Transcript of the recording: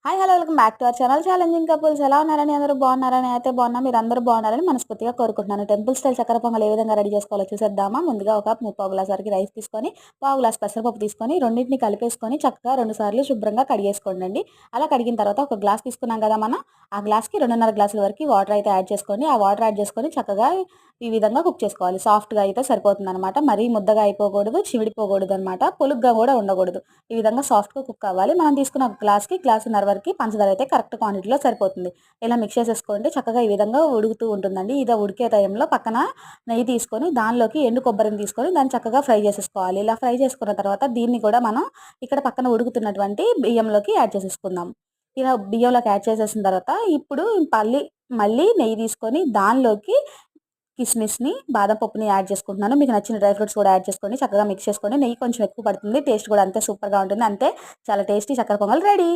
Hi hello welcome back to our channel challenging couples. ఎలా ఉన్నారని అందరూ బాగున్నారని అయితే బాగున్నా. మీరు అందరూ బాగున్నారని మనస్ఫూర్తిగా కోరుకుంటున్నాను. టెంపుల్ స్టైల్ చక్కెర పొంగల్ ఏ విధంగా రెడీ చేసుకోవాలో చూసేద్దామా. ముందుగా ఒక ముప్పావు గ్లాస్ వరకు రైస్ తీసుకొని, పావు గ్లాస్ పెసరపప్పు తీసుకొని రెండింటిని కలిపేసుకొని చక్కగా 2 సార్లు శుభ్రంగా కడిగేసుకోండి. అలా కడిగిన తర్వాత ఒక గ్లాస్ తీసుకున్నాం కదా మనం, ఆ గ్లాస్కి 2.5 గ్లాసుల వరకు వాటర్ అయితే యాడ్ చేసుకోండి. ఆ వాటర్ యాడ్ చేసుకొని చక్కగా ఈ విధంగా కుక్ చేసుకోవాలి. సాఫ్ట్గా అయితే సరిపోతుంది అనమాట. మరీ ముద్దగా అయిపోకూడదు, చివిడిపోకూడదు అనమాట, పొలుగ్గా కూడా ఉండకూడదు. ఈ విధంగా సాఫ్ట్గా కుక్ అవ్వాలి. మనం తీసుకున్న గ్లాసున్నర వరకు పంచదార అయితే కరెక్ట్ క్వాంటిటీలో సరిపోతుంది. ఇలా మిక్స్ చేసేసుకోండి. చక్కగా ఈ విధంగా ఉడుకుతూ ఉంటుందండి. ఇది ఉడికే టైంలో పక్కన నెయ్యి తీసుకొని దానిలోకి ఎండు కొబ్బరిని తీసుకొని దాన్ని చక్కగా ఫ్రై చేసేసుకోవాలి. ఇలా ఫ్రై చేసుకున్న తర్వాత దీన్ని కూడా మనం ఇక్కడ పక్కన ఉడుకుతున్నటువంటి బియ్యంలోకి యాడ్ చేసేసుకుందాం. ఇలా బియ్యంలోకి యాడ్ చేసేసిన తర్వాత ఇప్పుడు మళ్ళీ నెయ్యి తీసుకొని దానిలోకి కిస్మిస్ని, బాదం పప్పుని యాడ్ చేసుకుంటున్నాను. మీకు నచ్చిన డ్రై ఫ్రూట్స్ కూడా యాడ్ చేసుకోండి. చక్కగా మిక్స్ చేసుకోండి. నెయ్యి కొంచెం ఎక్కువ పడుతుంది. టేస్ట్ కూడా అంతే సూపర్గా ఉంటుంది. అంతే, చాలా టేస్టీ చక్కెర పొంగల్ రెడీ.